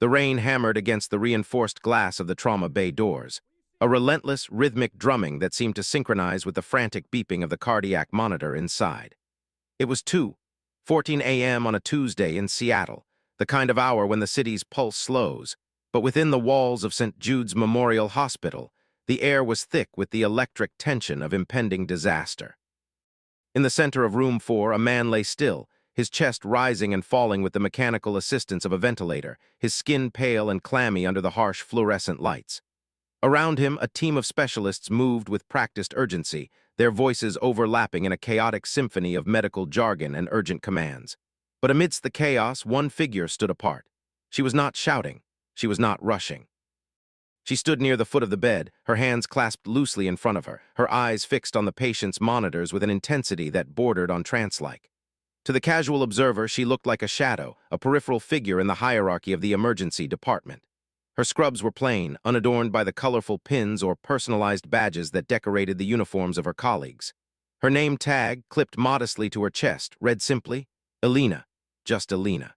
The rain hammered against the reinforced glass of the trauma bay doors, a relentless, rhythmic drumming that seemed to synchronize with the frantic beeping of the cardiac monitor inside. It was 2:14 a.m. on a Tuesday in Seattle, the kind of hour when the city's pulse slows, but within the walls of St. Jude's Memorial Hospital, the air was thick with the electric tension of impending disaster. In the center of room 4, a man lay still, his chest rising and falling with the mechanical assistance of a ventilator, his skin pale and clammy under the harsh fluorescent lights. Around him, a team of specialists moved with practiced urgency, their voices overlapping in a chaotic symphony of medical jargon and urgent commands. But amidst the chaos, one figure stood apart. She was not shouting. She was not rushing. She stood near the foot of the bed, her hands clasped loosely in front of her, her eyes fixed on the patient's monitors with an intensity that bordered on trance-like. To the casual observer, she looked like a shadow, a peripheral figure in the hierarchy of the emergency department. Her scrubs were plain, unadorned by the colorful pins or personalized badges that decorated the uniforms of her colleagues. Her name tag, clipped modestly to her chest, read simply, Elena, just Elena.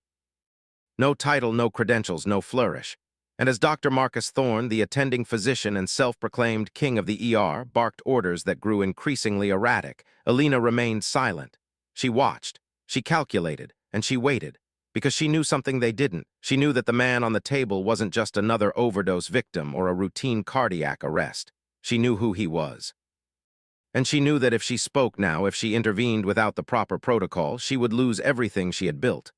No title, no credentials, no flourish. And as Dr. Marcus Thorne, the attending physician and self-proclaimed king of the ER, barked orders that grew increasingly erratic, Elena remained silent. She watched. She calculated, and she waited, because she knew something they didn't. She knew that the man on the table wasn't just another overdose victim or a routine cardiac arrest. She knew who he was. And she knew that if she spoke now, if she intervened without the proper protocol, she would lose everything she had built.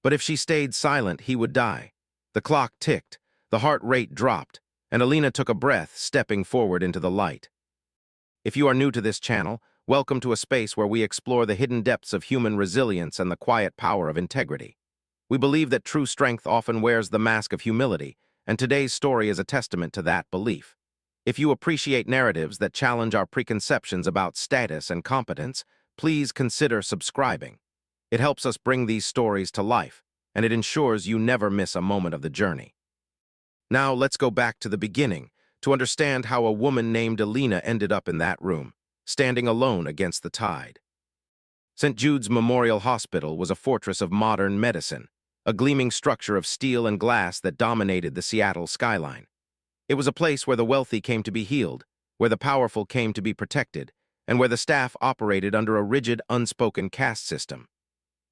But if she stayed silent, he would die. The clock ticked, the heart rate dropped, and Elena took a breath, stepping forward into the light. If you are new to this channel, welcome to a space where we explore the hidden depths of human resilience and the quiet power of integrity. We believe that true strength often wears the mask of humility, and today's story is a testament to that belief. If you appreciate narratives that challenge our preconceptions about status and competence, please consider subscribing. It helps us bring these stories to life, and it ensures you never miss a moment of the journey. Now let's go back to the beginning to understand how a woman named Elena ended up in that room, standing alone against the tide. St. Jude's Memorial Hospital was a fortress of modern medicine, a gleaming structure of steel and glass that dominated the Seattle skyline. It was a place where the wealthy came to be healed, where the powerful came to be protected, and where the staff operated under a rigid, unspoken caste system.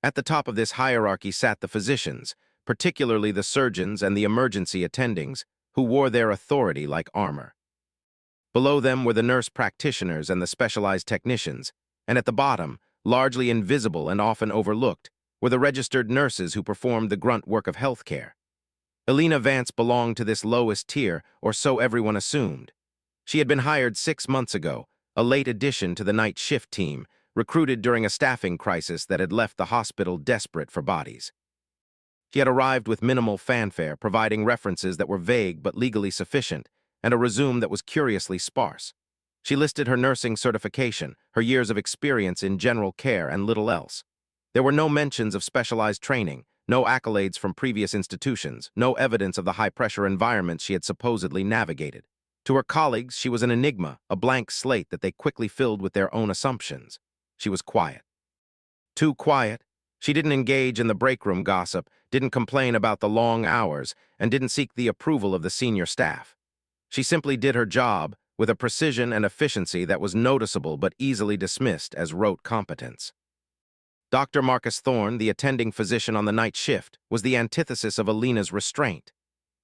At the top of this hierarchy sat the physicians, particularly the surgeons and the emergency attendings, who wore their authority like armor. Below them were the nurse practitioners and the specialized technicians, and at the bottom, largely invisible and often overlooked, were the registered nurses who performed the grunt work of healthcare. Elena Vance belonged to this lowest tier, or so everyone assumed. She had been hired 6 months ago, a late addition to the night shift team, recruited during a staffing crisis that had left the hospital desperate for bodies. She had arrived with minimal fanfare, providing references that were vague but legally sufficient, and a resume that was curiously sparse. She listed her nursing certification, her years of experience in general care, and little else. There were no mentions of specialized training, no accolades from previous institutions, no evidence of the high-pressure environment she had supposedly navigated. To her colleagues, she was an enigma, a blank slate that they quickly filled with their own assumptions. She was quiet. Too quiet. She didn't engage in the break-room gossip, didn't complain about the long hours, and didn't seek the approval of the senior staff. She simply did her job with a precision and efficiency that was noticeable but easily dismissed as rote competence. Dr. Marcus Thorne, the attending physician on the night shift, was the antithesis of Elena's restraint.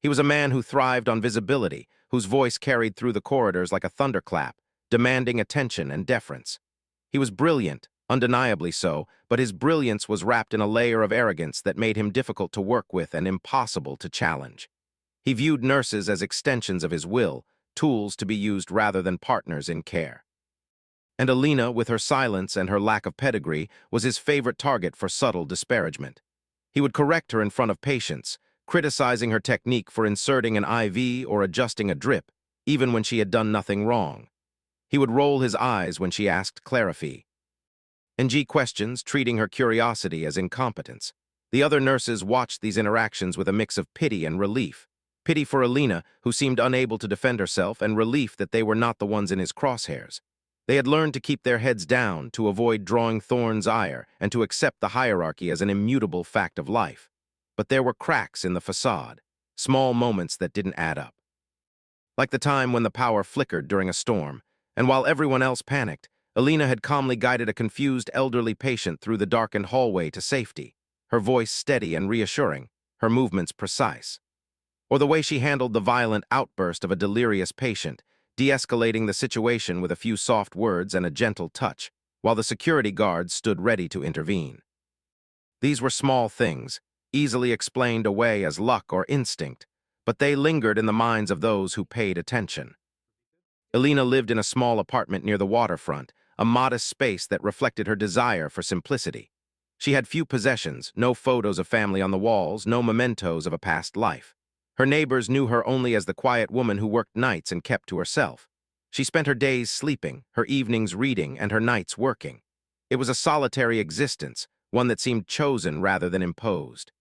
He was a man who thrived on visibility, whose voice carried through the corridors like a thunderclap, demanding attention and deference. He was brilliant, undeniably so, but his brilliance was wrapped in a layer of arrogance that made him difficult to work with and impossible to challenge. He viewed nurses as extensions of his will, tools to be used rather than partners in care. And Elena, with her silence and her lack of pedigree, was his favorite target for subtle disparagement. He would correct her in front of patients, criticizing her technique for inserting an IV or adjusting a drip, even when she had done nothing wrong. He would roll his eyes when she asked clarify. NG questions, treating her curiosity as incompetence. The other nurses watched these interactions with a mix of pity and relief. Pity for Elena, who seemed unable to defend herself, and relief that they were not the ones in his crosshairs. They had learned to keep their heads down, to avoid drawing Thorne's ire, and to accept the hierarchy as an immutable fact of life. But there were cracks in the facade. small moments that didn't add up. Like the time when the power flickered during a storm, and while everyone else panicked, Alina had calmly guided a confused elderly patient through the darkened hallway to safety, her voice steady and reassuring, her movements precise. Or the way she handled the violent outburst of a delirious patient, de-escalating the situation with a few soft words and a gentle touch, while the security guards stood ready to intervene. These were small things, easily explained away as luck or instinct, but they lingered in the minds of those who paid attention. Alina lived in a small apartment near the waterfront, a modest space that reflected her desire for simplicity. She had few possessions, no photos of family on the walls, no mementos of a past life. Her neighbors knew her only as the quiet woman who worked nights and kept to herself. She spent her days sleeping, her evenings reading, and her nights working. It was a solitary existence, one that seemed chosen rather than imposed.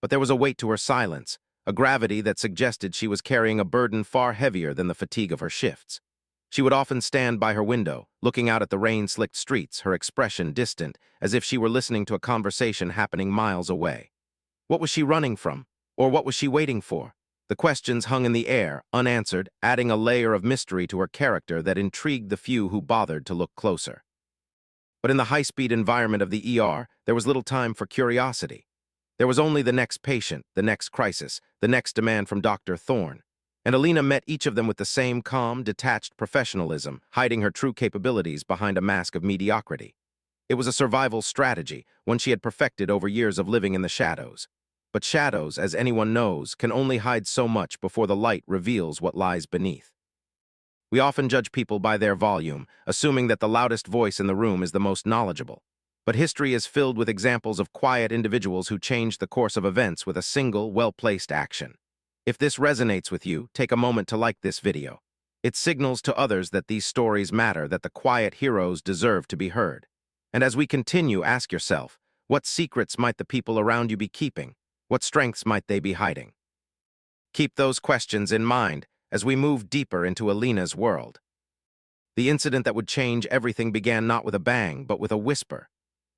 But there was a weight to her silence, a gravity that suggested she was carrying a burden far heavier than the fatigue of her shifts. She would often stand by her window, looking out at the rain-slicked streets, her expression distant, as if she were listening to a conversation happening miles away. What was she running from? Or what was she waiting for? The questions hung in the air, unanswered, adding a layer of mystery to her character that intrigued the few who bothered to look closer. But in the high-speed environment of the ER, there was little time for curiosity. There was only the next patient, the next crisis, the next demand from Dr. Thorne. And Alina met each of them with the same calm, detached professionalism, hiding her true capabilities behind a mask of mediocrity. It was a survival strategy, one she had perfected over years of living in the shadows. But shadows, as anyone knows, can only hide so much before the light reveals what lies beneath. We often judge people by their volume, assuming that the loudest voice in the room is the most knowledgeable. But history is filled with examples of quiet individuals who changed the course of events with a single, well-placed action. If this resonates with you, take a moment to like this video. It signals to others that these stories matter, that the quiet heroes deserve to be heard. And as we continue, ask yourself, what secrets might the people around you be keeping? What strengths might they be hiding? Keep those questions in mind as we move deeper into Alina's world. The incident that would change everything began not with a bang, but with a whisper.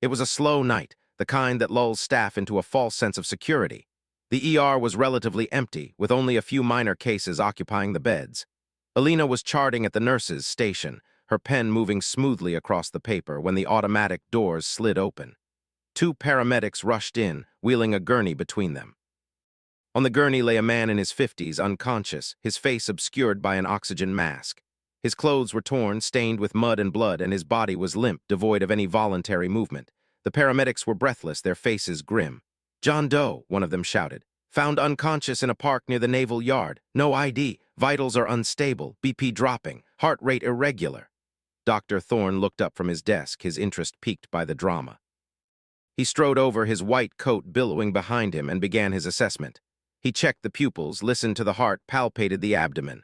It was a slow night, the kind that lulls staff into a false sense of security. The ER was relatively empty, with only a few minor cases occupying the beds. Alina was charting at the nurse's station, her pen moving smoothly across the paper when the automatic doors slid open. Two paramedics rushed in, wheeling a gurney between them. On the gurney lay a man in his 50s, unconscious, his face obscured by an oxygen mask. His clothes were torn, stained with mud and blood, and his body was limp, devoid of any voluntary movement. The paramedics were breathless, their faces grim. "John Doe," one of them shouted. "Found unconscious in a park near the Naval Yard. No ID. Vitals are unstable, BP dropping, heart rate irregular." Dr. Thorne looked up from his desk, his interest piqued by the drama. He strode over, his white coat billowing behind him, and began his assessment. He checked the pupils, listened to the heart, palpated the abdomen.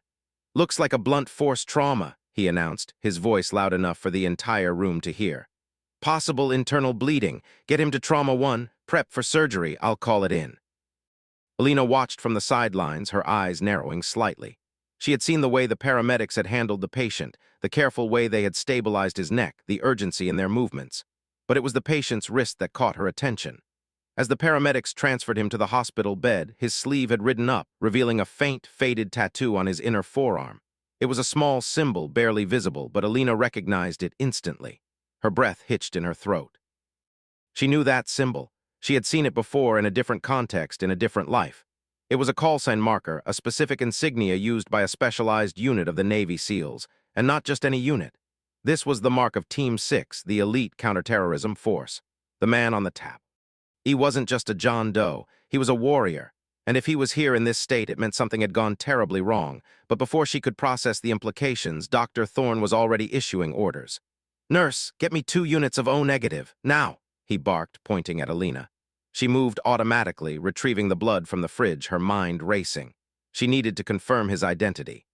"Looks like a blunt force trauma," he announced, his voice loud enough for the entire room to hear. "Possible internal bleeding. Get him to Trauma 1. Prep for surgery. I'll call it in." Alina watched from the sidelines, her eyes narrowing slightly. She had seen the way the paramedics had handled the patient, the careful way they had stabilized his neck, the urgency in their movements. But it was the patient's wrist that caught her attention. As the paramedics transferred him to the hospital bed, his sleeve had ridden up, revealing a faint, faded tattoo on his inner forearm. It was a small symbol, barely visible, but Alina recognized it instantly. Her breath hitched in her throat. She knew that symbol. She had seen it before in a different context, in a different life. It was a call sign marker, a specific insignia used by a specialized unit of the Navy SEALs, and not just any unit. This was the mark of Team 6, the elite counterterrorism force, the man on the tap. He wasn't just a John Doe, he was a warrior. And if he was here in this state, it meant something had gone terribly wrong. But before she could process the implications, Dr. Thorne was already issuing orders. "Nurse, get me 2 units of O negative, now," he barked, pointing at Alina. She moved automatically, retrieving the blood from the fridge, her mind racing. She needed to confirm his identity.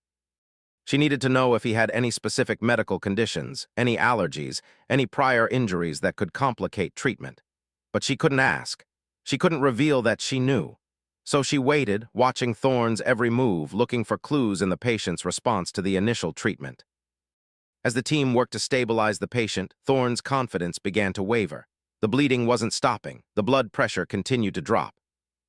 She needed to know if he had any specific medical conditions, any allergies, any prior injuries that could complicate treatment. But she couldn't ask. She couldn't reveal that she knew. So she waited, watching Thorne's every move, looking for clues in the patient's response to the initial treatment. As the team worked to stabilize the patient, Thorne's confidence began to waver. The bleeding wasn't stopping. The blood pressure continued to drop.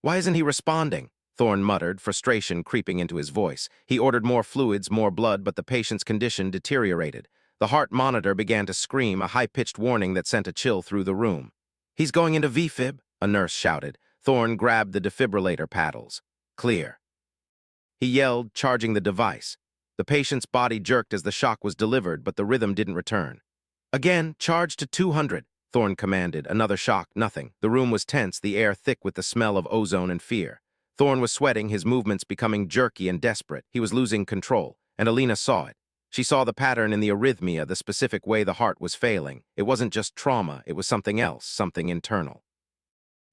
"Why isn't he responding?" Thorne muttered, frustration creeping into his voice. He ordered more fluids, more blood, but the patient's condition deteriorated. The heart monitor began to scream, a high-pitched warning that sent a chill through the room. "He's going into VFib," a nurse shouted. Thorne grabbed the defibrillator paddles. "Clear," he yelled, charging the device. The patient's body jerked as the shock was delivered, but the rhythm didn't return. "Again, charge to 200, Thorne commanded. Another shock, nothing. The room was tense, the air thick with the smell of ozone and fear. Thorne was sweating, his movements becoming jerky and desperate. He was losing control, and Alina saw it. She saw the pattern in the arrhythmia, the specific way the heart was failing. It wasn't just trauma, it was something else, something internal.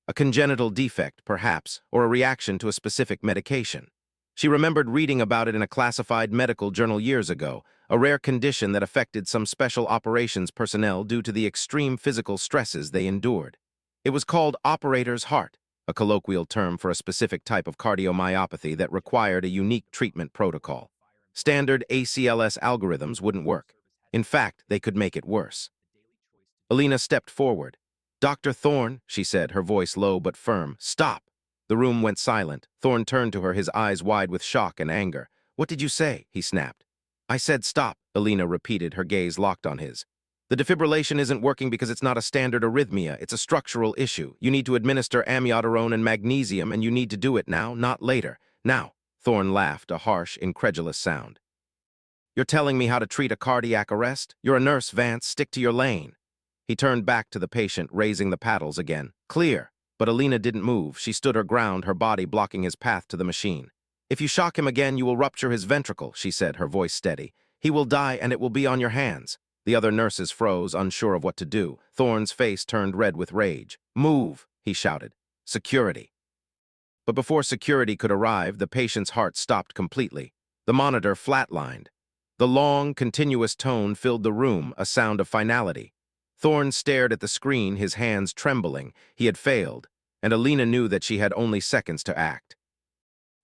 A congenital defect, perhaps, or a reaction to a specific medication. She remembered reading about it in a classified medical journal years ago, a rare condition that affected some special operations personnel due to the extreme physical stresses they endured. It was called operator's heart, a colloquial term for a specific type of cardiomyopathy that required a unique treatment protocol. Standard ACLS algorithms wouldn't work. In fact, they could make it worse. Alina stepped forward. "Dr. Thorne," she said, her voice low but firm, "stop." The room went silent. Thorne turned to her, his eyes wide with shock and anger. "What did you say?" he snapped. "I said stop," Alina repeated, her gaze locked on his. "The defibrillation isn't working because it's not a standard arrhythmia. It's a structural issue. You need to administer amiodarone and magnesium, and you need to do it now, not later. Now." Thorne laughed, a harsh, incredulous sound. "You're telling me how to treat a cardiac arrest? You're a nurse, Vance. Stick to your lane." He turned back to the patient, raising the paddles again. "Clear." But Alina didn't move. She stood her ground, her body blocking his path to the machine. "If you shock him again, you will rupture his ventricle," she said, her voice steady. "He will die, and it will be on your hands." The other nurses froze, unsure of what to do. Thorne's face turned red with rage. "Move," he shouted. "Security." But before security could arrive, the patient's heart stopped completely. The monitor flatlined. The long, continuous tone filled the room, a sound of finality. Thorne stared at the screen, his hands trembling. He had failed, and Alina knew that she had only seconds to act.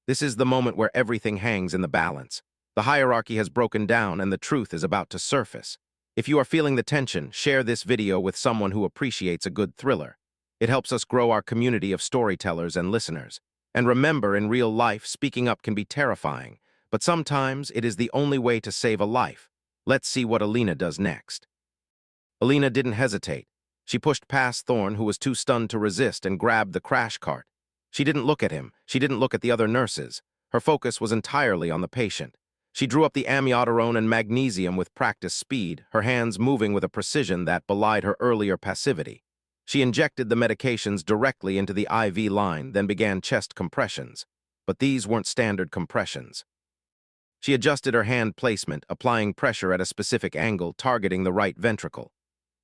This is the moment where everything hangs in the balance. The hierarchy has broken down, and the truth is about to surface. If you are feeling the tension, share this video with someone who appreciates a good thriller. It helps us grow our community of storytellers and listeners. And remember, in real life, speaking up can be terrifying, but sometimes it is the only way to save a life. Let's see what Alina does next. Alina didn't hesitate. She pushed past Thorne, who was too stunned to resist, and grabbed the crash cart. She didn't look at him. She didn't look at the other nurses. Her focus was entirely on the patient. She drew up the amiodarone and magnesium with practiced speed, her hands moving with a precision that belied her earlier passivity. She injected the medications directly into the IV line, then began chest compressions. But these weren't standard compressions. She adjusted her hand placement, applying pressure at a specific angle, targeting the right ventricle.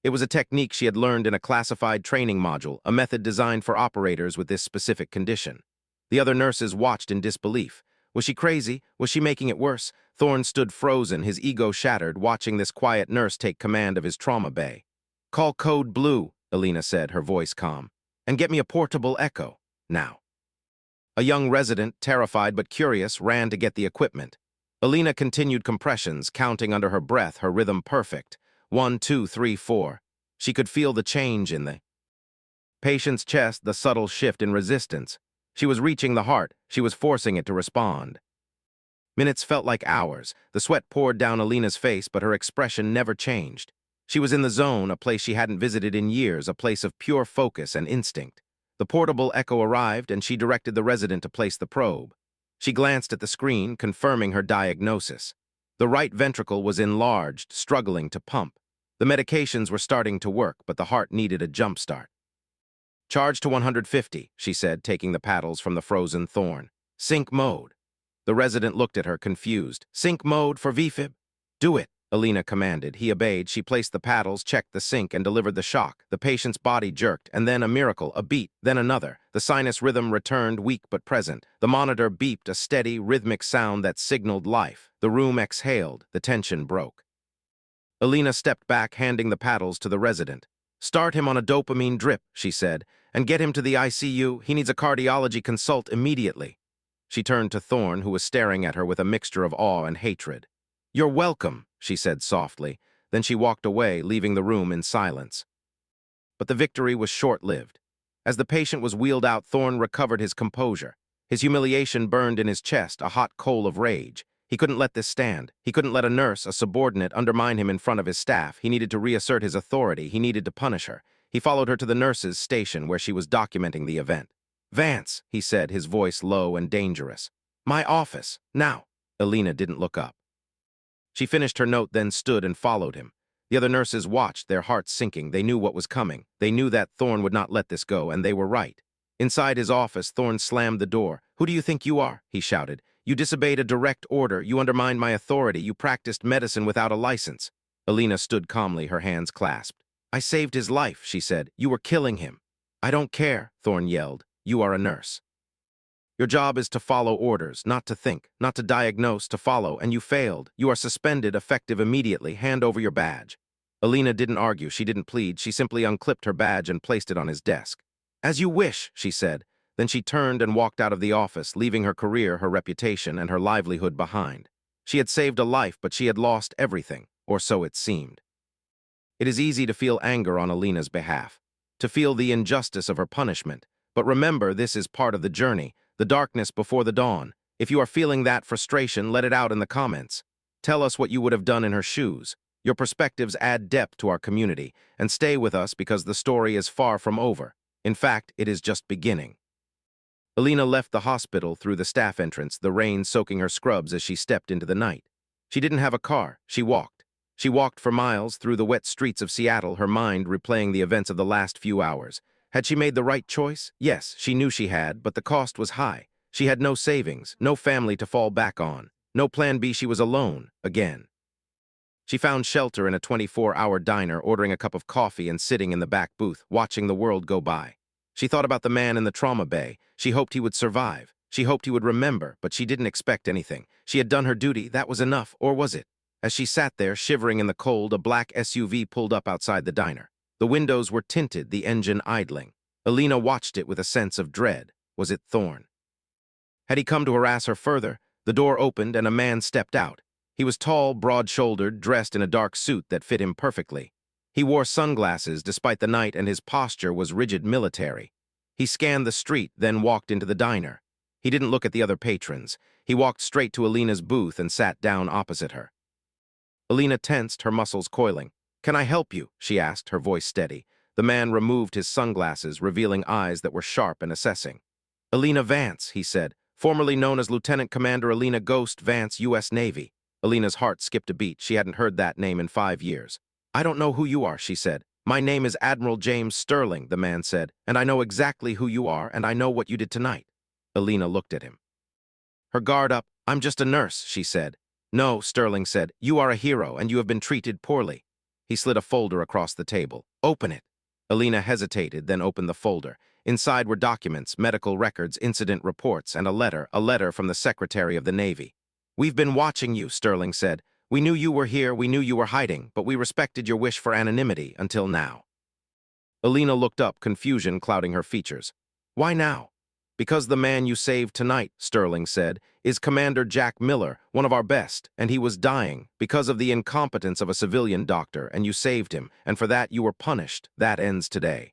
It was a technique she had learned in a classified training module, a method designed for operators with this specific condition. The other nurses watched in disbelief. Was she crazy? Was she making it worse? Thorne stood frozen, his ego shattered, watching this quiet nurse take command of his trauma bay. "Call code blue," Alina said, her voice calm. "And get me a portable echo. Now." A young resident, terrified but curious, ran to get the equipment. Alina continued compressions, counting under her breath, her rhythm perfect. 1, 2, 3, 4. She could feel the change in the patient's chest, the subtle shift in resistance. She was reaching the heart. She was forcing it to respond. Minutes felt like hours. The sweat poured down Alina's face, but her expression never changed. She was in the zone, a place she hadn't visited in years, a place of pure focus and instinct. The portable echo arrived, and she directed the resident to place the probe. She glanced at the screen, confirming her diagnosis. The right ventricle was enlarged, struggling to pump. The medications were starting to work, but the heart needed a jump start. "Charge to 150, she said, taking the paddles from the frozen Thorne. "Sync mode." The resident looked at her, confused. "Sync mode for VFib?" "Do it," Alina commanded. He obeyed. She placed the paddles, checked the sync, and delivered the shock. The patient's body jerked, and then a miracle, a beat, then another. The sinus rhythm returned, weak but present. The monitor beeped, a steady, rhythmic sound that signaled life. The room exhaled. The tension broke. Alina stepped back, handing the paddles to the resident. "Start him on a dopamine drip," she said, "and get him to the ICU. He needs a cardiology consult immediately." She turned to Thorne, who was staring at her with a mixture of awe and hatred. "You're welcome," she said softly. Then she walked away, leaving the room in silence. But the victory was short-lived. As the patient was wheeled out, Thorne recovered his composure. His humiliation burned in his chest, a hot coal of rage. He couldn't let this stand. He couldn't let a nurse, a subordinate, undermine him in front of his staff. He needed to reassert his authority. He needed to punish her. He followed her to the nurse's station where she was documenting the event. "Vance," he said, his voice low and dangerous. "My office, now." Alina didn't look up. She finished her note, then stood and followed him. The other nurses watched, their hearts sinking. They knew what was coming. They knew that Thorne would not let this go, and they were right. Inside his office, Thorne slammed the door. "Who do you think you are?" he shouted. "You disobeyed a direct order. You undermined my authority. You practiced medicine without a license." Alina stood calmly, her hands clasped. "I saved his life," she said. "You were killing him." "I don't care," Thorne yelled. "You are a nurse. Your job is to follow orders, not to think, not to diagnose, to follow, and you failed. You are suspended, effective immediately. Hand over your badge." Alina didn't argue. She didn't plead. She simply unclipped her badge and placed it on his desk. "As you wish," she said. Then she turned and walked out of the office, leaving her career, her reputation, and her livelihood behind. She had saved a life, but she had lost everything, or so it seemed. It is easy to feel anger on Alina's behalf, to feel the injustice of her punishment. But remember, this is part of the journey, the darkness before the dawn. If you are feeling that frustration, let it out in the comments. Tell us what you would have done in her shoes. Your perspectives add depth to our community, and stay with us because the story is far from over. In fact, it is just beginning. Alina left the hospital through the staff entrance, the rain soaking her scrubs as she stepped into the night. She didn't have a car. She walked. She walked for miles through the wet streets of Seattle, her mind replaying the events of the last few hours. Had she made the right choice? Yes, she knew she had, but the cost was high. She had no savings, no family to fall back on, no plan B. She was alone, again. She found shelter in a 24-hour diner, ordering a cup of coffee and sitting in the back booth, watching the world go by. She thought about the man in the trauma bay. She hoped he would survive. She hoped he would remember, but she didn't expect anything. She had done her duty. That was enough, or was it? As she sat there, shivering in the cold, a black SUV pulled up outside the diner. The windows were tinted, the engine idling. Alina watched it with a sense of dread. Was it Thorne? Had he come to harass her further? The door opened and a man stepped out. He was tall, broad-shouldered, dressed in a dark suit that fit him perfectly. He wore sunglasses despite the night, and his posture was rigid military. He scanned the street, then walked into the diner. He didn't look at the other patrons. He walked straight to Alina's booth and sat down opposite her. Alina tensed, her muscles coiling. "Can I help you?" she asked, her voice steady. The man removed his sunglasses, revealing eyes that were sharp and assessing. "Alina Vance," he said, "formerly known as Lieutenant Commander Alina Ghost Vance, U.S. Navy." Alina's heart skipped a beat. She hadn't heard that name in 5 years. "I don't know who you are," she said. "My name is Admiral James Sterling," the man said, "and I know exactly who you are, and I know what you did tonight." Alina looked at him. Her guard up. "I'm just a nurse," she said. "No," Sterling said. "You are a hero, and you have been treated poorly." He slid a folder across the table. "Open it." Alina hesitated, then opened the folder. Inside were documents, medical records, incident reports, and a letter from the Secretary of the Navy. "We've been watching you," Sterling said. "We knew you were here, we knew you were hiding, but we respected your wish for anonymity until now." Alina looked up, confusion clouding her features. "Why now?" "Because the man you saved tonight," Sterling said, "is Commander Jack Miller, one of our best, and he was dying because of the incompetence of a civilian doctor, and you saved him, and for that you were punished. That ends today."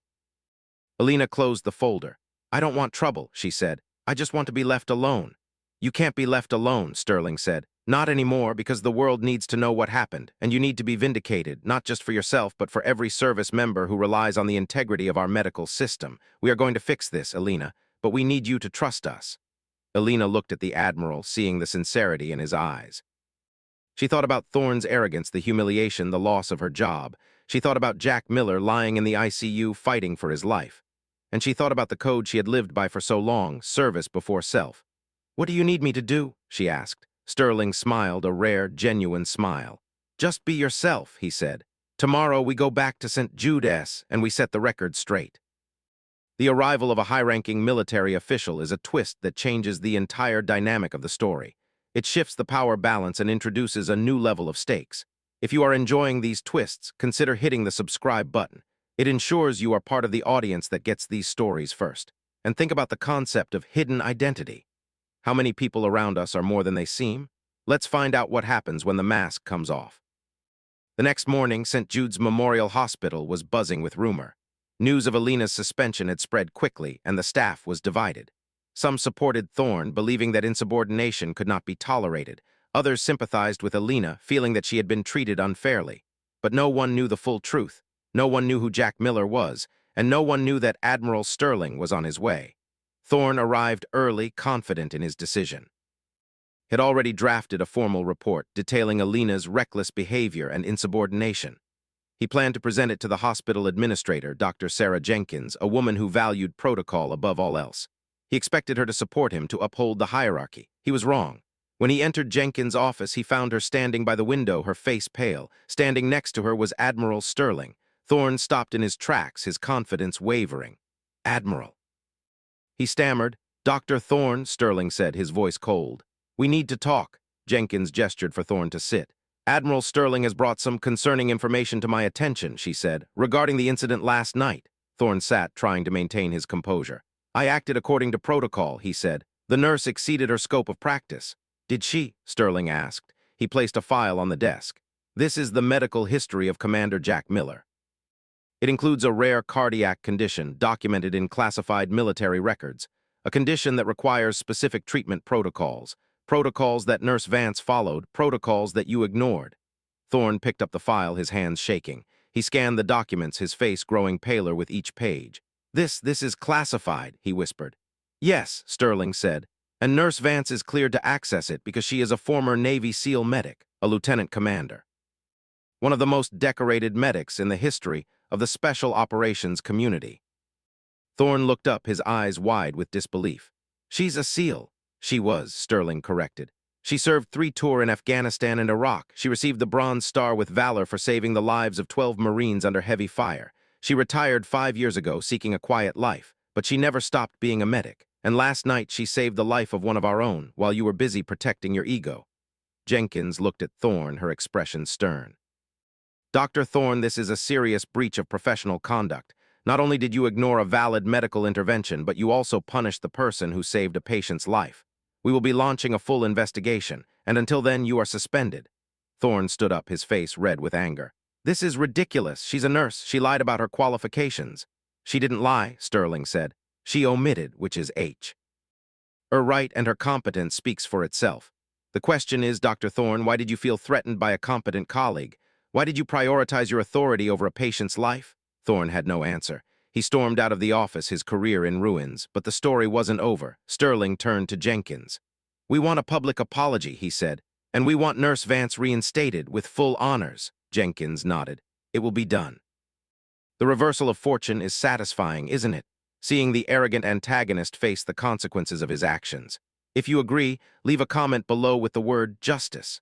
Alina closed the folder. "I don't want trouble," she said. "I just want to be left alone." "You can't be left alone," Sterling said. "Not anymore, because the world needs to know what happened, and you need to be vindicated, not just for yourself, but for every service member who relies on the integrity of our medical system. We are going to fix this, Alina, but we need you to trust us." Alina looked at the Admiral, seeing the sincerity in his eyes. She thought about Thorne's arrogance, the humiliation, the loss of her job. She thought about Jack Miller lying in the ICU fighting for his life. And she thought about the code she had lived by for so long, service before self. "What do you need me to do?" she asked. Sterling smiled, a rare, genuine smile. "Just be yourself," he said. "Tomorrow we go back to St. Jude's and we set the record straight." The arrival of a high-ranking military official is a twist that changes the entire dynamic of the story. It shifts the power balance and introduces a new level of stakes. If you are enjoying these twists, consider hitting the subscribe button. It ensures you are part of the audience that gets these stories first. And think about the concept of hidden identity. How many people around us are more than they seem? Let's find out what happens when the mask comes off. The next morning, St. Jude's Memorial Hospital was buzzing with rumor. News of Alina's suspension had spread quickly, and the staff was divided. Some supported Thorne, believing that insubordination could not be tolerated. Others sympathized with Alina, feeling that she had been treated unfairly. But no one knew the full truth. No one knew who Jack Miller was, and no one knew that Admiral Sterling was on his way. Thorne arrived early, confident in his decision. He had already drafted a formal report detailing Alina's reckless behavior and insubordination. He planned to present it to the hospital administrator, Dr. Sarah Jenkins, a woman who valued protocol above all else. He expected her to support him, to uphold the hierarchy. He was wrong. When he entered Jenkins' office, he found her standing by the window, her face pale. Standing next to her was Admiral Sterling. Thorne stopped in his tracks, his confidence wavering. "Admiral." He stammered. "Dr. Thorne," Sterling said, his voice cold. "We need to talk." Jenkins gestured for Thorne to sit. "Admiral Sterling has brought some concerning information to my attention," she said, "regarding the incident last night." Thorne sat, trying to maintain his composure. "I acted according to protocol," he said. "The nurse exceeded her scope of practice." "Did she?" Sterling asked. He placed a file on the desk. "This is the medical history of Commander Jack Miller. It includes a rare cardiac condition documented in classified military records, a condition that requires specific treatment protocols, protocols that Nurse Vance followed, protocols that you ignored." Thorne picked up the file, his hands shaking. He scanned the documents, his face growing paler with each page. This is classified," he whispered. "Yes," Sterling said, "and Nurse Vance is cleared to access it because she is a former Navy SEAL medic, a lieutenant commander. One of the most decorated medics in the history of the Special Operations community." Thorne looked up, his eyes wide with disbelief. "She's a SEAL." "She was," Sterling corrected. "She served 3 tours in Afghanistan and Iraq. She received the Bronze Star with Valor for saving the lives of 12 Marines under heavy fire. She retired 5 years ago, seeking a quiet life, but she never stopped being a medic. And last night she saved the life of one of our own while you were busy protecting your ego." Jenkins looked at Thorne, her expression stern. "Dr. Thorne, this is a serious breach of professional conduct. Not only did you ignore a valid medical intervention, but you also punished the person who saved a patient's life. We will be launching a full investigation, and until then you are suspended." Thorne stood up, his face red with anger. "This is ridiculous. She's a nurse. She lied about her qualifications." "She didn't lie," Sterling said. "She omitted, which is H. Her right and her competence speaks for itself. The question is, Dr. Thorne, why did you feel threatened by a competent colleague? Why did you prioritize your authority over a patient's life?" Thorne had no answer. He stormed out of the office, his career in ruins. But the story wasn't over. Sterling turned to Jenkins. "We want a public apology," he said, "and we want Nurse Vance reinstated with full honors." Jenkins nodded. "It will be done." The reversal of fortune is satisfying, isn't it? Seeing the arrogant antagonist face the consequences of his actions. If you agree, leave a comment below with the word justice.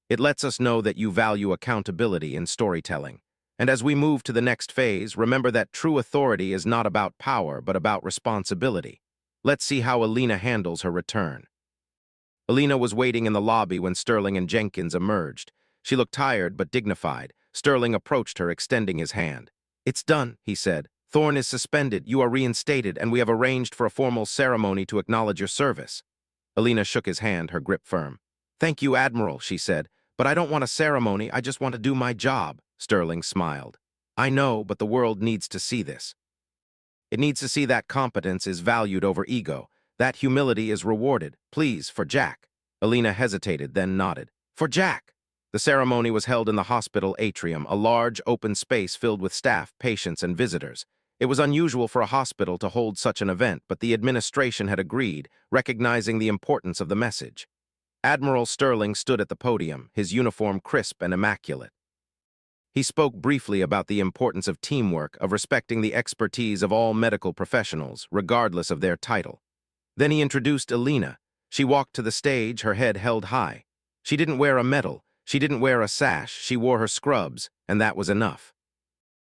It lets us know that you value accountability in storytelling. And as we move to the next phase, remember that true authority is not about power, but about responsibility. Let's see how Alina handles her return. Alina was waiting in the lobby when Sterling and Jenkins emerged. She looked tired but dignified. Sterling approached her, extending his hand. "It's done," he said. "Thorne is suspended, you are reinstated, and we have arranged for a formal ceremony to acknowledge your service." Alina shook his hand, her grip firm. "Thank you, Admiral," she said. "But I don't want a ceremony, I just want to do my job." Sterling smiled. "I know, but the world needs to see this. It needs to see that competence is valued over ego, that humility is rewarded. Please, for Jack." Alina hesitated, then nodded. "For Jack." The ceremony was held in the hospital atrium, a large, open space filled with staff, patients, and visitors. It was unusual for a hospital to hold such an event, but the administration had agreed, recognizing the importance of the message. Admiral Sterling stood at the podium, his uniform crisp and immaculate. He spoke briefly about the importance of teamwork, of respecting the expertise of all medical professionals, regardless of their title. Then he introduced Alina. She walked to the stage, her head held high. She didn't wear a medal, she didn't wear a sash, she wore her scrubs, and that was enough.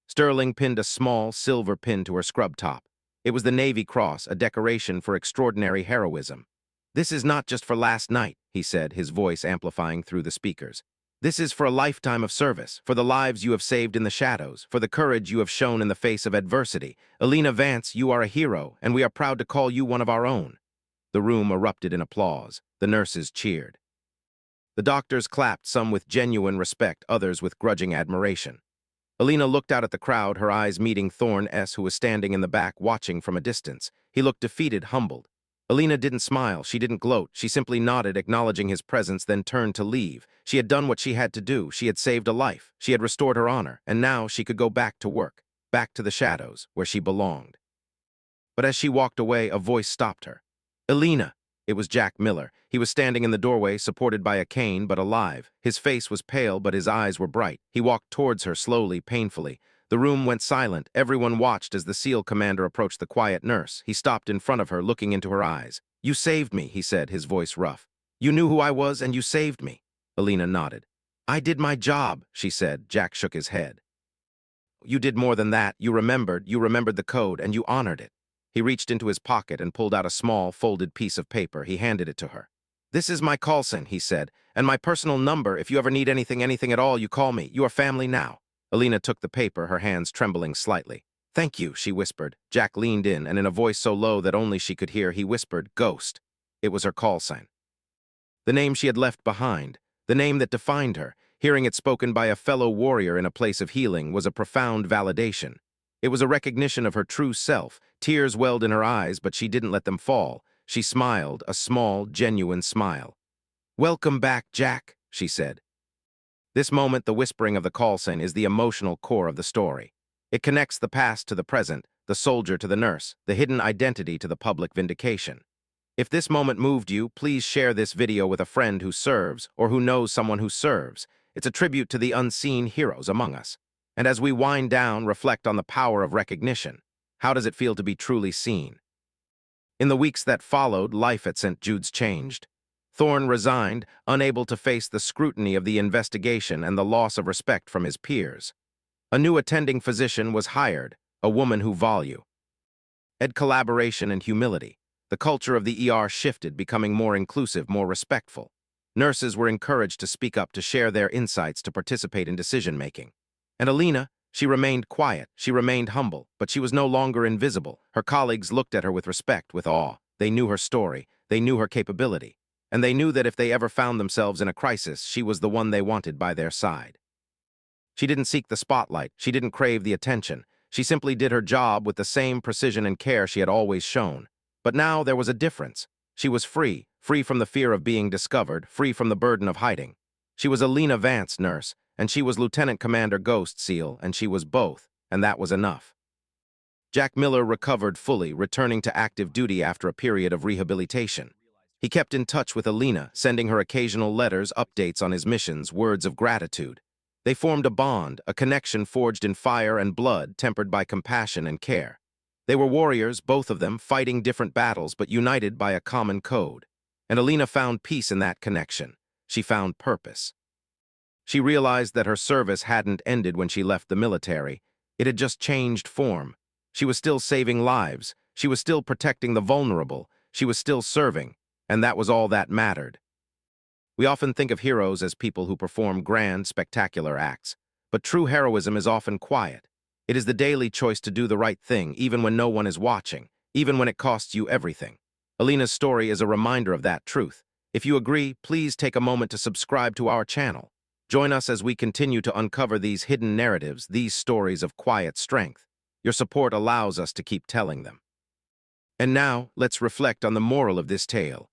Sterling pinned a small, silver pin to her scrub top. It was the Navy Cross, a decoration for extraordinary heroism. "This is not just for last night," he said, his voice amplifying through the speakers. "This is for a lifetime of service, for the lives you have saved in the shadows, for the courage you have shown in the face of adversity. Alina Vance, you are a hero, and we are proud to call you one of our own." The room erupted in applause. The nurses cheered. The doctors clapped, some with genuine respect, others with grudging admiration. Alina looked out at the crowd, her eyes meeting Thorne S., who was standing in the back watching from a distance. He looked defeated, humbled. Alina didn't smile, she didn't gloat, she simply nodded, acknowledging his presence, then turned to leave. She had done what she had to do, she had saved a life, she had restored her honor, and now she could go back to work, back to the shadows, where she belonged. But as she walked away, a voice stopped her. "Alina!" It was Jack Miller. He was standing in the doorway, supported by a cane, but alive. His face was pale, but his eyes were bright. He walked towards her, slowly, painfully. The room went silent. Everyone watched as the SEAL commander approached the quiet nurse. He stopped in front of her, looking into her eyes. "You saved me," he said, his voice rough. "You knew who I was, and you saved me." Alina nodded. "I did my job," she said. Jack shook his head. "You did more than that. You remembered the code, and you honored it." He reached into his pocket and pulled out a small, folded piece of paper. He handed it to her. "This is my call sign," he said, "and my personal number. If you ever need anything at all, you call me. You are family now." Alina took the paper, her hands trembling slightly. "Thank you," she whispered. Jack leaned in, and in a voice so low that only she could hear, he whispered, "Ghost." It was her call sign. The name she had left behind, the name that defined her. Hearing it spoken by a fellow warrior in a place of healing was a profound validation. It was a recognition of her true self. Tears welled in her eyes, but she didn't let them fall. She smiled, a small, genuine smile. "Welcome back, Jack," she said. This moment, the whispering of the call sign, is the emotional core of the story. It connects the past to the present, the soldier to the nurse, the hidden identity to the public vindication. If this moment moved you, please share this video with a friend who serves or who knows someone who serves. It's a tribute to the unseen heroes among us. And as we wind down, reflect on the power of recognition. How does it feel to be truly seen? In the weeks that followed, life at St. Jude's changed. Thorne resigned, unable to face the scrutiny of the investigation and the loss of respect from his peers. A new attending physician was hired, a woman who valued collaboration and humility. The culture of the ER shifted, becoming more inclusive, more respectful. Nurses were encouraged to speak up, to share their insights, to participate in decision-making. And Alina, she remained quiet, she remained humble, but she was no longer invisible. Her colleagues looked at her with respect, with awe. They knew her story, they knew her capability, and they knew that if they ever found themselves in a crisis, she was the one they wanted by their side. She didn't seek the spotlight, she didn't crave the attention. She simply did her job with the same precision and care she had always shown. But now there was a difference. She was free, free from the fear of being discovered, free from the burden of hiding. She was Alina Vance, nurse, and she was Lieutenant Commander Ghost SEAL, and she was both, and that was enough. Jack Miller recovered fully, returning to active duty after a period of rehabilitation. He kept in touch with Alina, sending her occasional letters, updates on his missions, words of gratitude. They formed a bond, a connection forged in fire and blood, tempered by compassion and care. They were warriors, both of them, fighting different battles, but united by a common code. And Alina found peace in that connection. She found purpose. She realized that her service hadn't ended when she left the military. It had just changed form. She was still saving lives. She was still protecting the vulnerable. She was still serving, and that was all that mattered. We often think of heroes as people who perform grand, spectacular acts. But true heroism is often quiet. It is the daily choice to do the right thing, even when no one is watching, even when it costs you everything. Alina's story is a reminder of that truth. If you agree, please take a moment to subscribe to our channel. Join us as we continue to uncover these hidden narratives, these stories of quiet strength. Your support allows us to keep telling them. And now, let's reflect on the moral of this tale.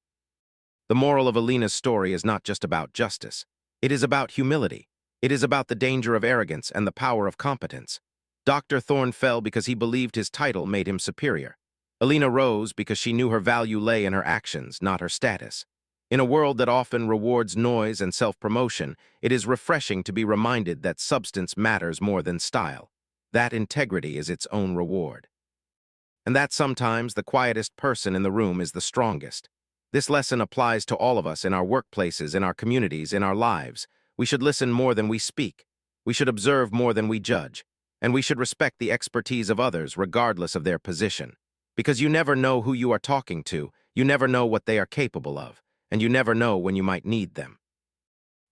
The moral of Alina's story is not just about justice. It is about humility. It is about the danger of arrogance and the power of competence. Dr. Thorne fell because he believed his title made him superior. Alina rose because she knew her value lay in her actions, not her status. In a world that often rewards noise and self-promotion, it is refreshing to be reminded that substance matters more than style. That integrity is its own reward. And that sometimes the quietest person in the room is the strongest. This lesson applies to all of us in our workplaces, in our communities, in our lives. We should listen more than we speak. We should observe more than we judge. And we should respect the expertise of others regardless of their position. Because you never know who you are talking to, you never know what they are capable of, and you never know when you might need them.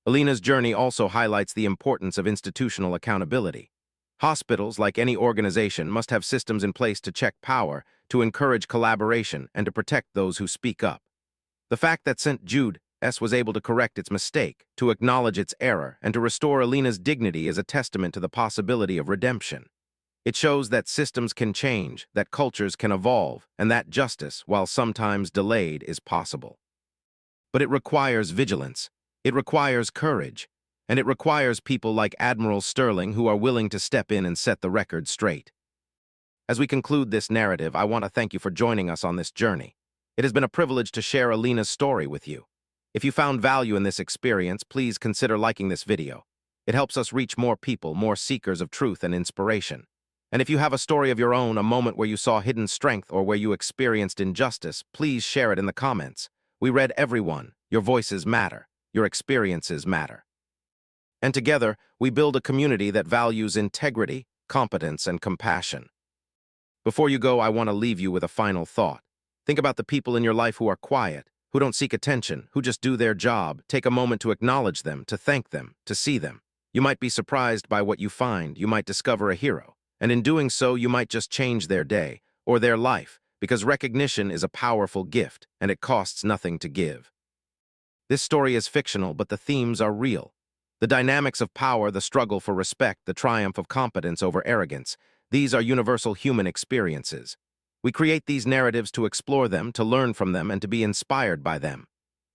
Alina's journey also highlights the importance of institutional accountability. Hospitals, like any organization, must have systems in place to check power, to encourage collaboration, and to protect those who speak up. The fact that St. Jude's was able to correct its mistake, to acknowledge its error, and to restore Alina's dignity is a testament to the possibility of redemption. It shows that systems can change, that cultures can evolve, and that justice, while sometimes delayed, is possible. But it requires vigilance, it requires courage, and it requires people like Admiral Sterling who are willing to step in and set the record straight. As we conclude this narrative, I want to thank you for joining us on this journey. It has been a privilege to share Alina's story with you. If you found value in this experience, please consider liking this video. It helps us reach more people, more seekers of truth and inspiration. And if you have a story of your own, a moment where you saw hidden strength or where you experienced injustice, please share it in the comments. We read every one. Your voices matter. Your experiences matter. And together, we build a community that values integrity, competence, and compassion. Before you go, I want to leave you with a final thought. Think about the people in your life who are quiet, who don't seek attention, who just do their job. Take a moment to acknowledge them, to thank them, to see them. You might be surprised by what you find. You might discover a hero. And in doing so, you might just change their day or their life, because recognition is a powerful gift, and it costs nothing to give. This story is fictional, but the themes are real. The dynamics of power, the struggle for respect, the triumph of competence over arrogance, these are universal human experiences. We create these narratives to explore them, to learn from them, and to be inspired by them.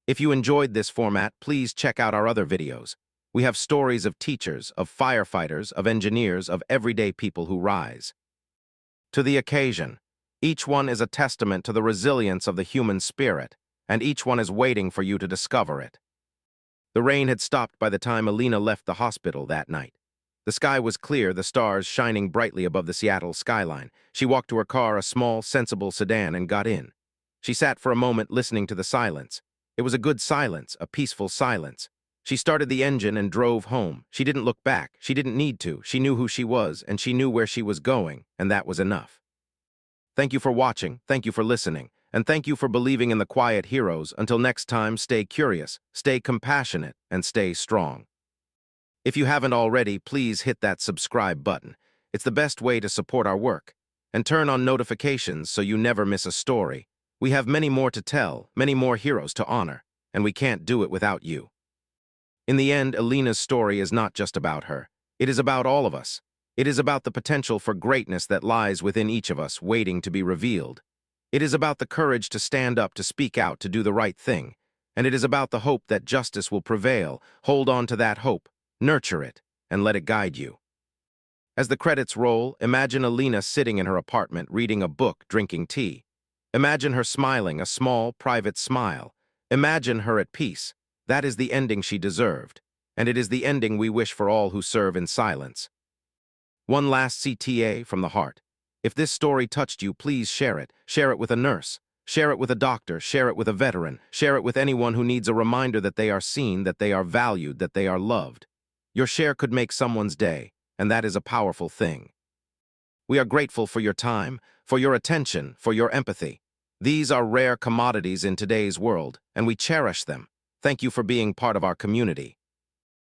If you enjoyed this format, please check out our other videos. We have stories of teachers, of firefighters, of engineers, of everyday people who rise to the occasion. Each one is a testament to the resilience of the human spirit, and each one is waiting for you to discover it. The rain had stopped by the time Alina left the hospital that night. The sky was clear, the stars shining brightly above the Seattle skyline. She walked to her car, a small, sensible sedan, and got in. She sat for a moment listening to the silence. It was a good silence, a peaceful silence. She started the engine and drove home. She didn't look back. She didn't need to. She knew who she was, and she knew where she was going, and that was enough. Thank you for watching, thank you for listening, and thank you for believing in the quiet heroes. Until next time, stay curious, stay compassionate, and stay strong. If you haven't already, please hit that subscribe button. It's the best way to support our work. And turn on notifications so you never miss a story. We have many more to tell, many more heroes to honor, and we can't do it without you. In the end, Alina's story is not just about her. It is about all of us. It is about the potential for greatness that lies within each of us, waiting to be revealed. It is about the courage to stand up, to speak out, to do the right thing. And it is about the hope that justice will prevail. Hold on to that hope. Nurture it, and let it guide you. As the credits roll, imagine Alina sitting in her apartment, reading a book, drinking tea. Imagine her smiling, a small, private smile. Imagine her at peace. That is the ending she deserved, and it is the ending we wish for all who serve in silence. One last CTA from the heart. If this story touched you, please share it. Share it with a nurse. Share it with a doctor. Share it with a veteran. Share it with anyone who needs a reminder that they are seen, that they are valued, that they are loved. Your share could make someone's day, and that is a powerful thing. We are grateful for your time, for your attention, for your empathy. These are rare commodities in today's world, and we cherish them. Thank you for being part of our community.